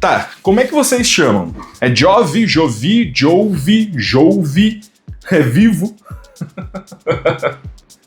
Tá, como é que vocês chamam? É Jovi, Jovi, Jouvi, Jouvi? É Vivo?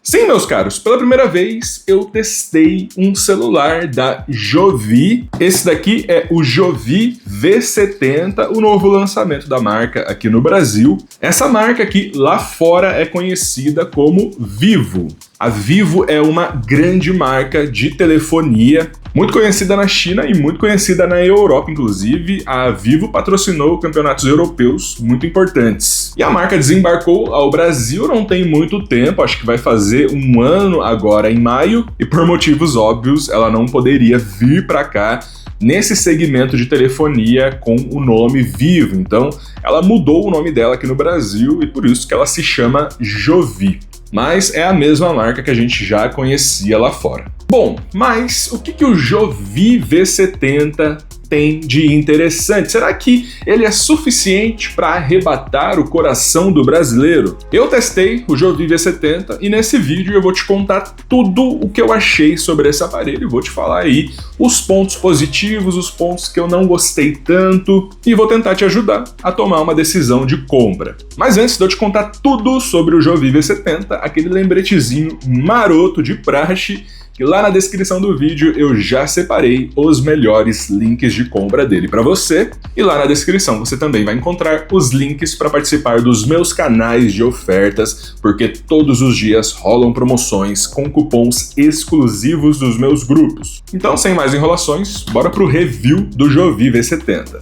Sim, meus caros, pela primeira vez eu testei um celular da Jovi. Esse daqui é o Jovi V70, o novo lançamento da marca aqui no Brasil. Essa marca aqui lá fora é conhecida como Vivo. A Vivo é uma grande marca de telefonia, muito conhecida na China e muito conhecida na Europa, inclusive. A Vivo patrocinou campeonatos europeus muito importantes. E a marca desembarcou ao Brasil não tem muito tempo, acho que vai fazer um ano agora em maio, e por motivos óbvios ela não poderia vir para cá nesse segmento de telefonia com o nome Vivo. Então ela mudou o nome dela aqui no Brasil e por isso que ela se chama Jovi. Mas é a mesma marca que a gente já conhecia lá fora. Bom, mas o que o Jovi V70 tem de interessante? Será que ele é suficiente para arrebatar o coração do brasileiro? Eu testei o Jovi V70 e nesse vídeo eu vou te contar tudo o que eu achei sobre esse aparelho e vou te falar aí os pontos positivos, os pontos que eu não gostei tanto e vou tentar te ajudar a tomar uma decisão de compra. Mas antes de eu te contar tudo sobre o Jovi V70, aquele lembretezinho maroto de praxe, que lá na descrição do vídeo eu já separei os melhores links de compra dele para você, e lá na descrição você também vai encontrar os links para participar dos meus canais de ofertas, porque todos os dias rolam promoções com cupons exclusivos dos meus grupos. Então, sem mais enrolações, bora pro review do Jovi V70.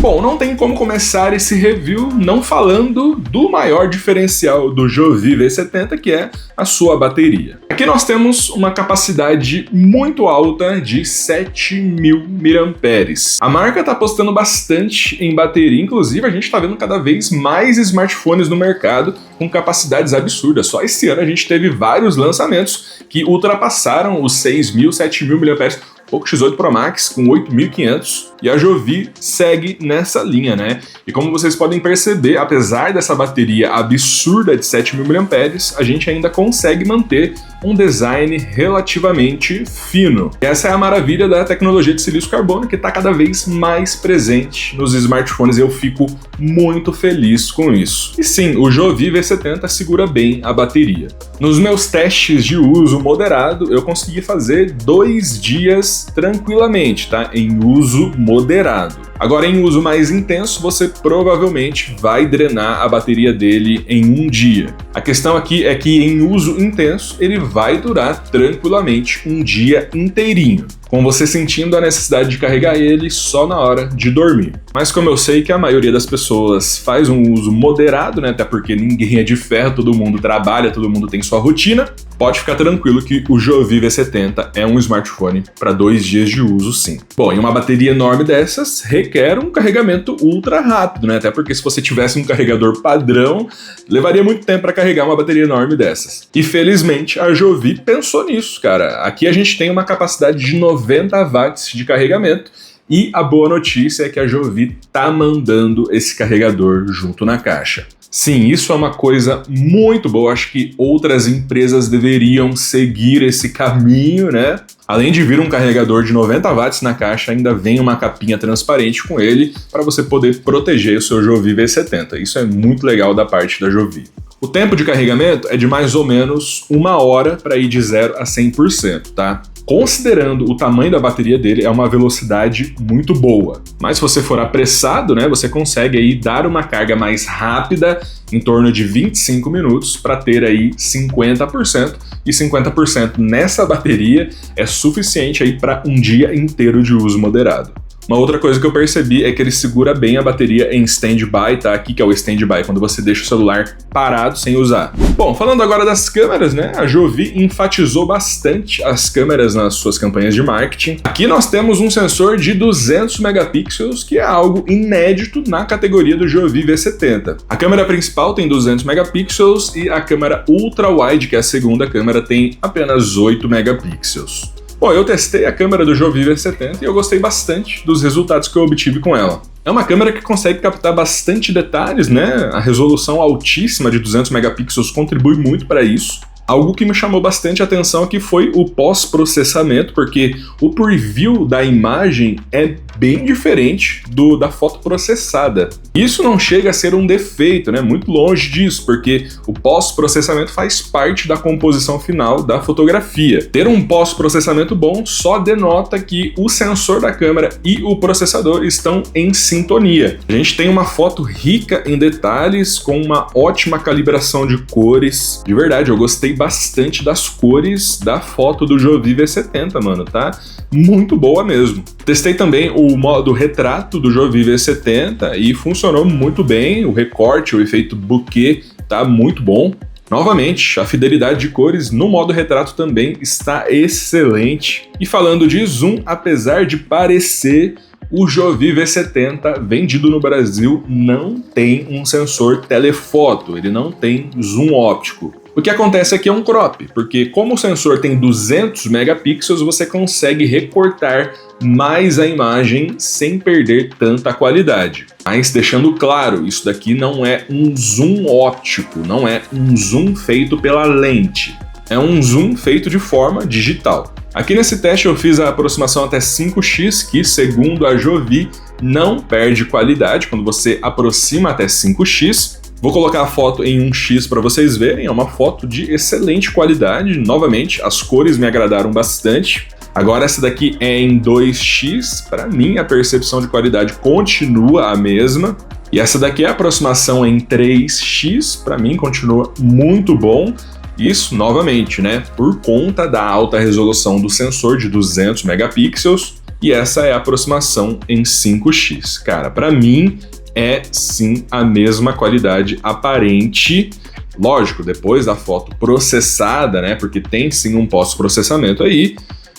Bom, não tem como começar esse review não falando do maior diferencial do Jovi V70, que é a sua bateria. Aqui nós temos uma capacidade muito alta de 7.000 mAh. A marca está apostando bastante em bateria, inclusive a gente está vendo cada vez mais smartphones no mercado com capacidades absurdas. Só esse ano a gente teve vários lançamentos que ultrapassaram os 6.000, 7.000 mAh. Poco X8 Pro Max com 8.500 e a Jovi segue nessa linha, né? E como vocês podem perceber, apesar dessa bateria absurda de 7.000 mAh, a gente ainda consegue manter um design relativamente fino. E essa é a maravilha da tecnologia de silício carbono, que está cada vez mais presente nos smartphones e eu fico muito feliz com isso. E sim, o Jovi V70 segura bem a bateria. Nos meus testes de uso moderado, eu consegui fazer 2 dias tranquilamente, tá? Em uso moderado. Agora, em uso mais intenso, você provavelmente vai drenar a bateria dele em um dia. A questão aqui é que em uso intenso, ele vai durar tranquilamente um dia inteirinho, com você sentindo a necessidade de carregar ele só na hora de dormir. Mas como eu sei que a maioria das pessoas faz um uso moderado, né, até porque ninguém é de ferro, todo mundo trabalha, todo mundo tem sua rotina, pode ficar tranquilo que o Jovi V70 é um smartphone para 2 dias de uso, sim. Bom, e uma bateria enorme dessas requer um carregamento ultra rápido, né, até porque se você tivesse um carregador padrão, levaria muito tempo para carregar uma bateria enorme dessas. E felizmente a Jovi pensou nisso, cara. Aqui a gente tem uma capacidade de 90 watts de carregamento e a boa notícia é que a Jovi tá mandando esse carregador junto na caixa. Sim, isso é uma coisa muito boa, acho que outras empresas deveriam seguir esse caminho, né? Além de vir um carregador de 90 watts na caixa, ainda vem uma capinha transparente com ele para você poder proteger o seu Jovi V70. Isso é muito legal da parte da Jovi. O tempo de carregamento é de mais ou menos 1 hora para ir de 0 a 100%, tá? Considerando o tamanho da bateria dele, é uma velocidade muito boa. Mas se você for apressado, né, você consegue aí dar uma carga mais rápida, em torno de 25 minutos, para ter aí 50%. E 50% nessa bateria é suficiente aí para um dia inteiro de uso moderado. Uma outra coisa que eu percebi é que ele segura bem a bateria em stand-by, tá? Aqui que é o stand-by, quando você deixa o celular parado sem usar. Bom, falando agora das câmeras, né? A Jovi enfatizou bastante as câmeras nas suas campanhas de marketing. Aqui nós temos um sensor de 200 megapixels, que é algo inédito na categoria do Jovi V70. A câmera principal tem 200 megapixels e a câmera ultra-wide, que é a segunda câmera, tem apenas 8 megapixels. Bom, eu testei a câmera do Jovi V70 e eu gostei bastante dos resultados que eu obtive com ela. É uma câmera que consegue captar bastante detalhes, né? A resolução altíssima de 200 megapixels contribui muito para isso. Algo que me chamou bastante atenção aqui foi o pós-processamento, porque o preview da imagem é bem diferente da foto processada. Isso não chega a ser um defeito, né? Muito longe disso, porque o pós-processamento faz parte da composição final da fotografia. Ter um pós-processamento bom só denota que o sensor da câmera e o processador estão em sintonia. A gente tem uma foto rica em detalhes, com uma ótima calibração de cores. De verdade, eu gostei bastante das cores da foto do Jovi V70, mano, tá? Muito boa mesmo. Testei também o modo retrato do Jovi V70 e funcionou muito bem. O recorte, o efeito bokeh tá muito bom. Novamente, a fidelidade de cores no modo retrato também está excelente. E falando de zoom, apesar de parecer, o Jovi V70 vendido no Brasil não tem um sensor telefoto, ele não tem zoom óptico. O que acontece aqui é um crop, porque como o sensor tem 200 megapixels, você consegue recortar mais a imagem sem perder tanta qualidade. Mas deixando claro, isso daqui não é um zoom óptico, não é um zoom feito pela lente. É um zoom feito de forma digital. Aqui nesse teste eu fiz a aproximação até 5x, que segundo a Jovi não perde qualidade quando você aproxima até 5x. Vou colocar a foto em 1x para vocês verem, é uma foto de excelente qualidade. Novamente, as cores me agradaram bastante. Agora essa daqui é em 2x, para mim a percepção de qualidade continua a mesma. E essa daqui é a aproximação em 3x, para mim continua muito bom. Isso, novamente, né, por conta da alta resolução do sensor de 200 megapixels. E essa é a aproximação em 5x. Cara, para mim é sim a mesma qualidade aparente. Lógico, depois da foto processada, né, porque tem sim um pós-processamento aí,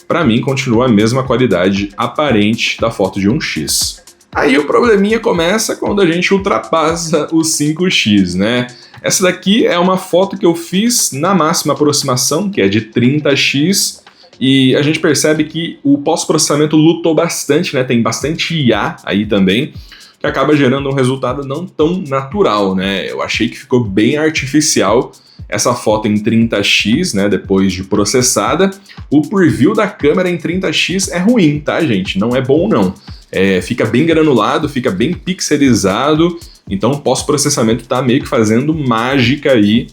para mim continua a mesma qualidade aparente da foto de 1x. Aí o probleminha começa quando a gente ultrapassa os 5x, né? Essa daqui é uma foto que eu fiz na máxima aproximação, que é de 30x, e a gente percebe que o pós-processamento lutou bastante, né? Tem bastante IA aí também, que acaba gerando um resultado não tão natural, né? Eu achei que ficou bem artificial essa foto em 30x, né, depois de processada. O preview da câmera em 30x é ruim, tá, gente? Não é bom, não. Fica bem granulado, fica bem pixelizado, então o pós-processamento tá meio que fazendo mágica aí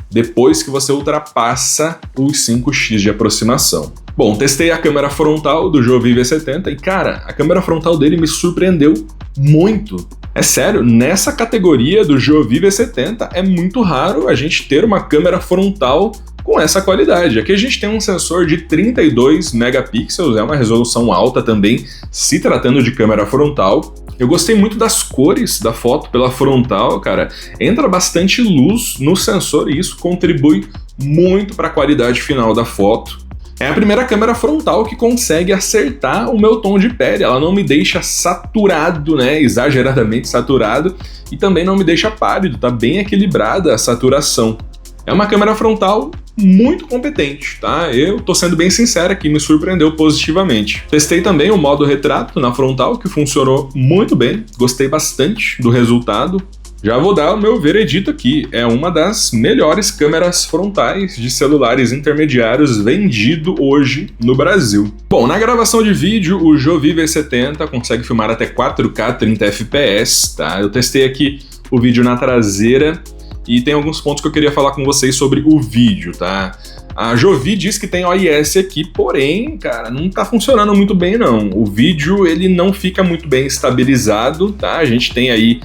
depois que você ultrapassa os 5x de aproximação. Bom, testei a câmera frontal do Jovi V70 e, cara, a câmera frontal dele me surpreendeu muito. É sério, nessa categoria do Jovi V70 é muito raro a gente ter uma câmera frontal com essa qualidade. Aqui a gente tem um sensor de 32 megapixels, é uma resolução alta também, se tratando de câmera frontal. Eu gostei muito das cores da foto pela frontal, cara. Entra bastante luz no sensor e isso contribui muito para a qualidade final da foto. É a primeira câmera frontal que consegue acertar o meu tom de pele. Ela não me deixa saturado, né? Exageradamente saturado, e também não me deixa pálido, tá bem equilibrada a saturação. É uma câmera frontal muito competente, tá? Eu tô sendo bem sincero aqui, me surpreendeu positivamente. Testei também o modo retrato na frontal, que funcionou muito bem, gostei bastante do resultado. Já vou dar o meu veredito aqui, é uma das melhores câmeras frontais de celulares intermediários vendido hoje no Brasil. Bom, na gravação de vídeo, o Jovi V70 consegue filmar até 4K 30 fps, tá? Eu testei aqui o vídeo na traseira e tem alguns pontos que eu queria falar com vocês sobre o vídeo, tá? A Jovi diz que tem OIS aqui, porém, cara, não tá funcionando muito bem, não. O vídeo, ele não fica muito bem estabilizado, tá? A gente tem aí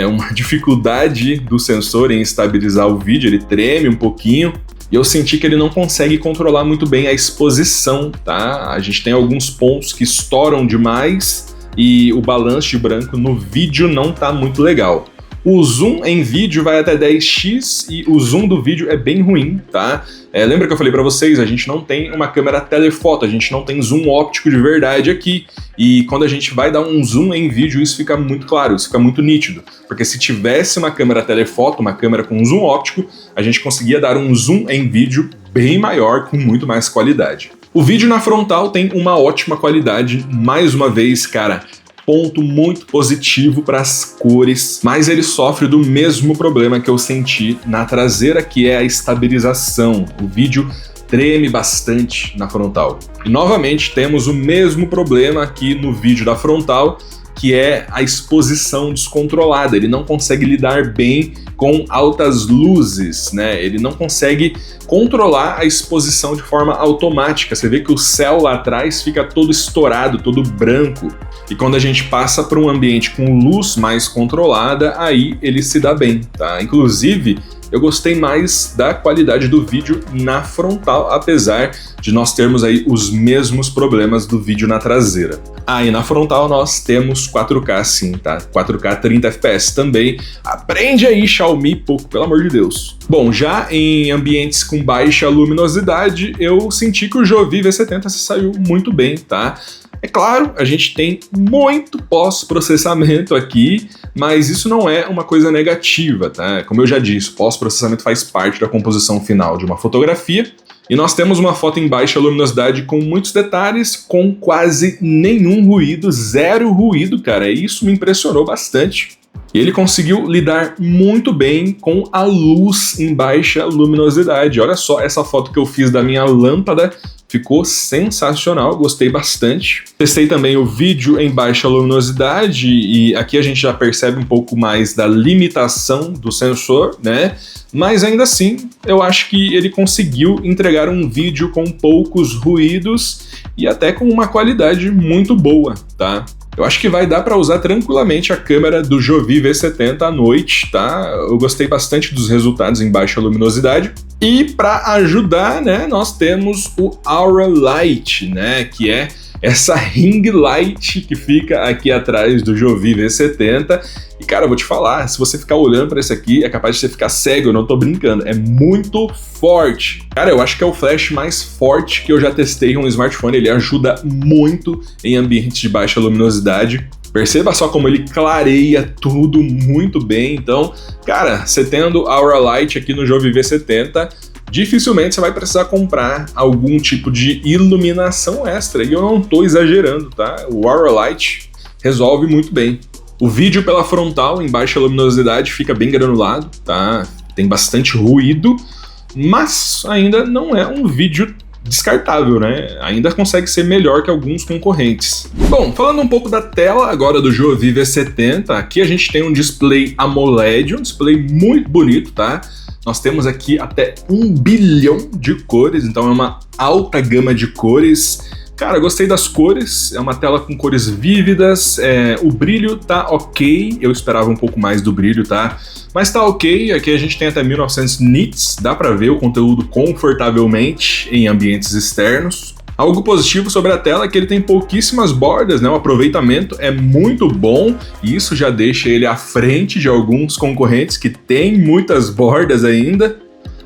uma dificuldade do sensor em estabilizar o vídeo, ele treme um pouquinho, e eu senti que ele não consegue controlar muito bem a exposição, tá? A gente tem alguns pontos que estouram demais e o balanço de branco no vídeo não tá muito legal. O zoom em vídeo vai até 10x e o zoom do vídeo é bem ruim, tá? Lembra que eu falei pra vocês, a gente não tem uma câmera telefoto, a gente não tem zoom óptico de verdade aqui. E quando a gente vai dar um zoom em vídeo, isso fica muito claro, isso fica muito nítido. Porque se tivesse uma câmera telefoto, uma câmera com zoom óptico, a gente conseguia dar um zoom em vídeo bem maior, com muito mais qualidade. O vídeo na frontal tem uma ótima qualidade, mais uma vez, cara, ponto muito positivo para as cores, mas ele sofre do mesmo problema que eu senti na traseira, que é a estabilização. O vídeo treme bastante na frontal. E novamente temos o mesmo problema aqui no vídeo da frontal, que é a exposição descontrolada. Ele não consegue lidar bem com altas luzes, né? Ele não consegue controlar a exposição de forma automática. Você vê que o céu lá atrás fica todo estourado, todo branco. E quando a gente passa para um ambiente com luz mais controlada, aí ele se dá bem, tá? Inclusive, eu gostei mais da qualidade do vídeo na frontal, apesar de nós termos aí os mesmos problemas do vídeo na traseira. Aí na frontal nós temos 4K sim, tá? 4K 30 FPS também. Aprende aí, Xiaomi, pouco, pelo amor de Deus. Bom, já em ambientes com baixa luminosidade, eu senti que o Jovi V70 se saiu muito bem, tá? É claro, a gente tem muito pós-processamento aqui, mas isso não é uma coisa negativa, tá? Como eu já disse, pós-processamento faz parte da composição final de uma fotografia, e nós temos uma foto em baixa luminosidade com muitos detalhes, com quase nenhum ruído, zero ruído, cara, e isso me impressionou bastante. E ele conseguiu lidar muito bem com a luz em baixa luminosidade. Olha só essa foto que eu fiz da minha lâmpada, ficou sensacional, gostei bastante. Testei também o vídeo em baixa luminosidade e aqui a gente já percebe um pouco mais da limitação do sensor, né? Mas ainda assim, eu acho que ele conseguiu entregar um vídeo com poucos ruídos e até com uma qualidade muito boa, tá? Eu acho que vai dar para usar tranquilamente a câmera do Jovi V70 à noite, tá? Eu gostei bastante dos resultados em baixa luminosidade. E para ajudar, né, nós temos o Aura Light, né, que é essa ring light que fica aqui atrás do Jovi V70. E cara, eu vou te falar, se você ficar olhando para esse aqui, é capaz de você ficar cego, eu não tô brincando, é muito forte. Cara, eu acho que é o flash mais forte que eu já testei em um smartphone, ele ajuda muito em ambientes de baixa luminosidade. Perceba só como ele clareia tudo muito bem. Então, cara, você tendo Aura Light aqui no Jovi V70, dificilmente você vai precisar comprar algum tipo de iluminação extra. E eu não tô exagerando, tá? O Aura Light resolve muito bem. O vídeo pela frontal, em baixa luminosidade, fica bem granulado, tá? Tem bastante ruído, mas ainda não é um vídeo descartável, né? Ainda consegue ser melhor que alguns concorrentes. Bom, falando um pouco da tela agora do Jovi V70, aqui a gente tem um display AMOLED, um display muito bonito, tá? Nós temos aqui até 1 bilhão de cores, então é uma alta gama de cores. Cara, gostei das cores, é uma tela com cores vívidas, o brilho tá ok, eu esperava um pouco mais do brilho, tá? Mas tá ok, aqui a gente tem até 1900 nits, dá pra ver o conteúdo confortavelmente em ambientes externos. Algo positivo sobre a tela é que ele tem pouquíssimas bordas, né? O aproveitamento é muito bom e isso já deixa ele à frente de alguns concorrentes que têm muitas bordas ainda.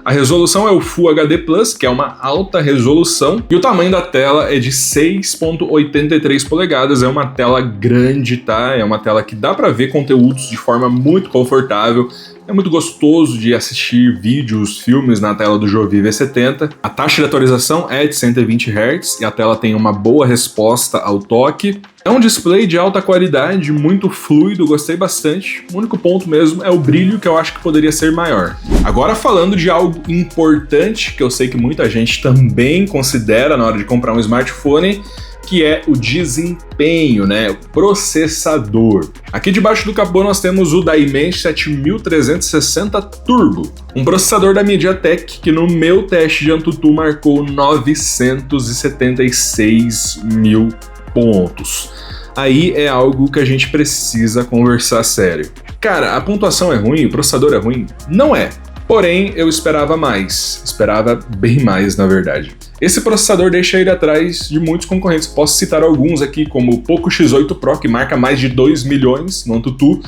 A resolução é o Full HD+, que é uma alta resolução, e o tamanho da tela é de 6,83 polegadas, é uma tela grande, tá? É uma tela que dá para ver conteúdos de forma muito confortável, é muito gostoso de assistir vídeos, filmes na tela do Jovi V70. A taxa de atualização é de 120 Hz e a tela tem uma boa resposta ao toque. É um display de alta qualidade, muito fluido, gostei bastante. O único ponto mesmo é o brilho, que eu acho que poderia ser maior. Agora falando de algo importante, que eu sei que muita gente também considera na hora de comprar um smartphone, que é o desempenho, né? O processador. Aqui debaixo do capô nós temos o Dimensity 7360 Turbo, um processador da MediaTek que no meu teste de AnTuTu marcou 976 mil pontos. Aí é algo que a gente precisa conversar sério. Cara, a pontuação é ruim, o processador é ruim? Não é. Porém, eu esperava mais. Esperava bem mais, na verdade. Esse processador deixa ele atrás de muitos concorrentes. Posso citar alguns aqui, como o Poco X8 Pro, que marca mais de 2 milhões no AnTuTu,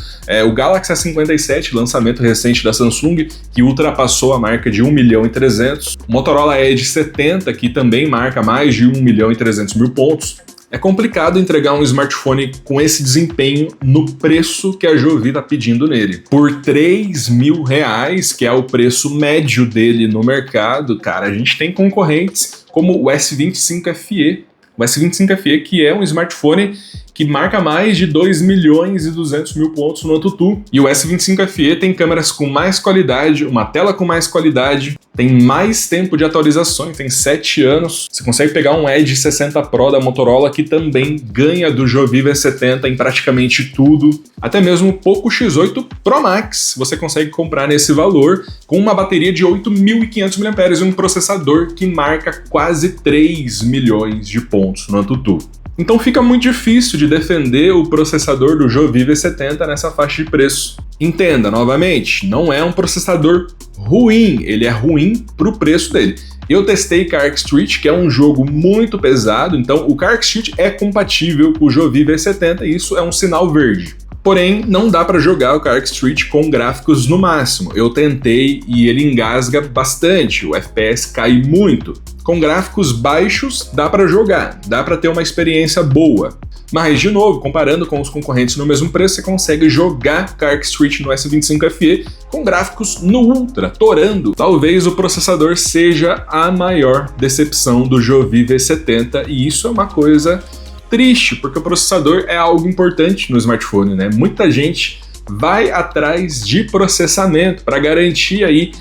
o Galaxy A57, lançamento recente da Samsung, que ultrapassou a marca de 1 milhão e 300. O Motorola Edge 70, que também marca mais de 1 milhão e 300 mil pontos. É complicado entregar um smartphone com esse desempenho no preço que a Jovi está pedindo nele. Por R$3.000, que é o preço médio dele no mercado, cara, a gente tem concorrentes como o S25 FE. O S25 FE, que é um smartphone que marca mais de 2.200.000 pontos no AnTuTu. E o S25 FE tem câmeras com mais qualidade, uma tela com mais qualidade, tem mais tempo de atualizações, tem 7 anos. Você consegue pegar um Edge 60 Pro da Motorola, que também ganha do Jovi V70 em praticamente tudo. Até mesmo o Poco X8 Pro Max você consegue comprar nesse valor, com uma bateria de 8.500 mAh e um processador que marca quase 3 milhões de pontos no AnTuTu. Então fica muito difícil de defender o processador do Jovi V70 nessa faixa de preço. Entenda, novamente, não é um processador ruim, ele é ruim para o preço dele. Eu testei Carc Street, que é um jogo muito pesado, então o Carc Street é compatível com o Jovi V70 e isso é um sinal verde. Porém, não dá para jogar o Carc Street com gráficos no máximo. Eu tentei e ele engasga bastante, o FPS cai muito. Com gráficos baixos dá para jogar, dá para ter uma experiência boa. Mas, de novo, comparando com os concorrentes no mesmo preço, você consegue jogar Carc Street no S25 FE com gráficos no Ultra, torando. Talvez o processador seja a maior decepção do Jovi V70 e isso é uma coisa triste, porque o processador é algo importante no smartphone, né? Muita gente vai atrás de processamento para garantir aí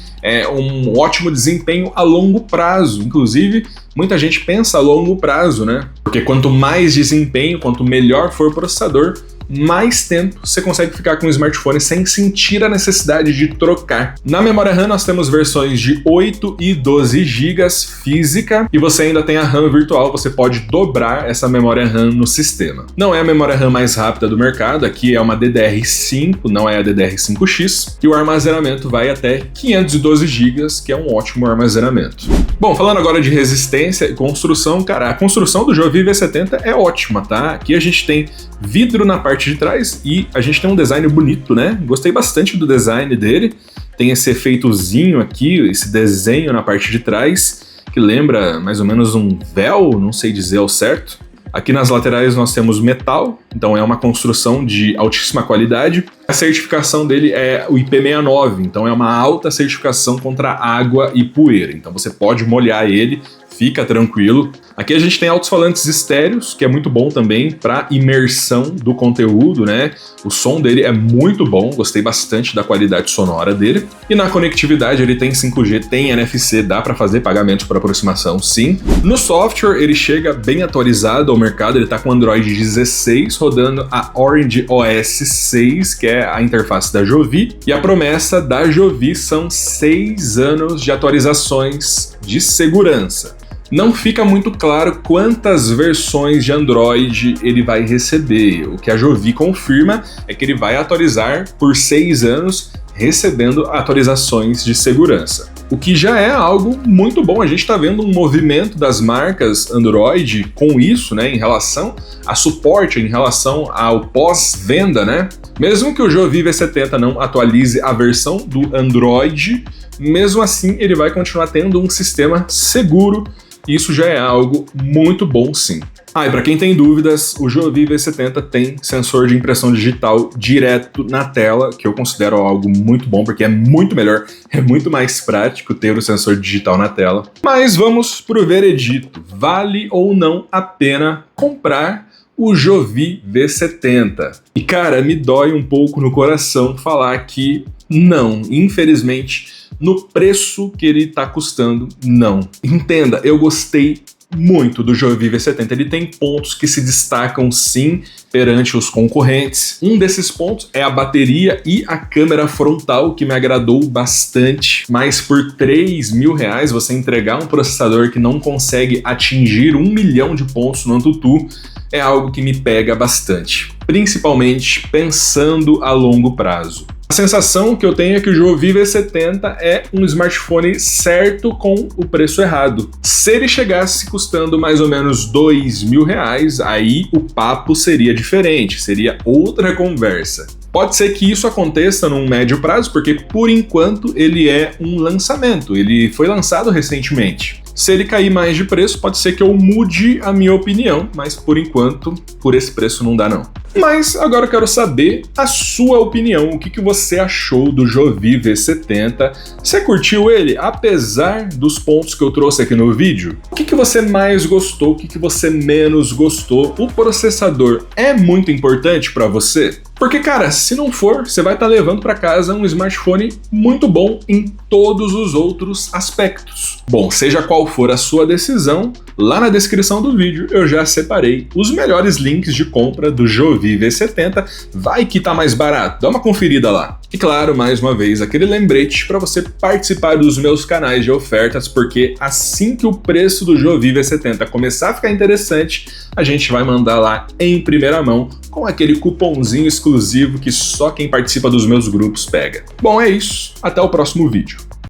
um ótimo desempenho a longo prazo. Inclusive, muita gente pensa a longo prazo, né? Porque quanto mais desempenho, quanto melhor for o processador, mais tempo você consegue ficar com o smartphone sem sentir a necessidade de trocar. Na memória RAM nós temos versões de 8 e 12 GB física e você ainda tem a RAM virtual, você pode dobrar essa memória RAM no sistema. Não é a memória RAM mais rápida do mercado, aqui é uma DDR5, não é a DDR5X, e o armazenamento vai até 512 GB, que é um ótimo armazenamento. Bom, falando agora de resistência e construção, cara, a construção do Jovi V70 é ótima, tá? Aqui a gente tem vidro na parte de trás e a gente tem um design bonito, né? Gostei bastante do design dele. Tem esse efeitozinho aqui, esse desenho na parte de trás, que lembra mais ou menos um véu, não sei dizer ao certo. Aqui nas laterais nós temos metal, então é uma construção de altíssima qualidade. A certificação dele é o IP69, então é uma alta certificação contra água e poeira. Então você pode molhar ele, fica tranquilo. Aqui a gente tem alto-falantes estéreos, que é muito bom também para imersão do conteúdo, né? O som dele é muito bom, gostei bastante da qualidade sonora dele. E na conectividade ele tem 5G, tem NFC, dá para fazer pagamentos por aproximação, sim. No software ele chega bem atualizado ao mercado, ele tá com Android 16 rodando a Orange OS 6, que é a interface da Jovi. E a promessa da Jovi são 6 anos de atualizações de segurança. Não fica muito claro quantas versões de Android ele vai receber. O que a Jovi confirma é que ele vai atualizar por 6 anos, recebendo atualizações de segurança. O que já é algo muito bom. A gente está vendo um movimento das marcas Android com isso, né, em relação a suporte, em relação ao pós-venda, né? Mesmo que o Jovi V70 não atualize a versão do Android, mesmo assim ele vai continuar tendo um sistema seguro. Isso já é algo muito bom, sim. E para quem tem dúvidas, o Jovi V70 tem sensor de impressão digital direto na tela, que eu considero algo muito bom, porque é muito melhor, é muito mais prático ter o sensor digital na tela. Mas vamos pro veredito. Vale ou não a pena comprar o Jovi V70? E cara, me dói um pouco no coração falar que não, infelizmente, no preço que ele tá custando, não. Entenda, eu gostei muito do Jovi V70, ele tem pontos que se destacam sim perante os concorrentes. Um desses pontos é a bateria e a câmera frontal, que me agradou bastante, mas por R$3.000 você entregar um processador que não consegue atingir 1 milhão de pontos no AnTuTu é algo que me pega bastante, principalmente pensando a longo prazo. A sensação que eu tenho é que o Jovi V70 é um smartphone certo com o preço errado. Se ele chegasse custando mais ou menos R$2.000, aí o papo seria diferente, seria outra conversa. Pode ser que isso aconteça num médio prazo, porque por enquanto ele é um lançamento, ele foi lançado recentemente. Se ele cair mais de preço, pode ser que eu mude a minha opinião, mas por enquanto, por esse preço não dá não. Mas agora eu quero saber a sua opinião, o que você achou do Jovi V70. Você curtiu ele, apesar dos pontos que eu trouxe aqui no vídeo? O que você mais gostou, o que você menos gostou? O processador é muito importante para você? Porque, cara, se não for, você vai estar levando para casa um smartphone muito bom em todos os outros aspectos. Bom, seja qual for a sua decisão, lá na descrição do vídeo eu já separei os melhores links de compra do Jovi V70, vai que tá mais barato, dá uma conferida lá. E claro, mais uma vez, aquele lembrete para você participar dos meus canais de ofertas, porque assim que o preço do Jovi V70 começar a ficar interessante, a gente vai mandar lá em primeira mão com aquele cupomzinho exclusivo que só quem participa dos meus grupos pega. Bom, é isso, até o próximo vídeo.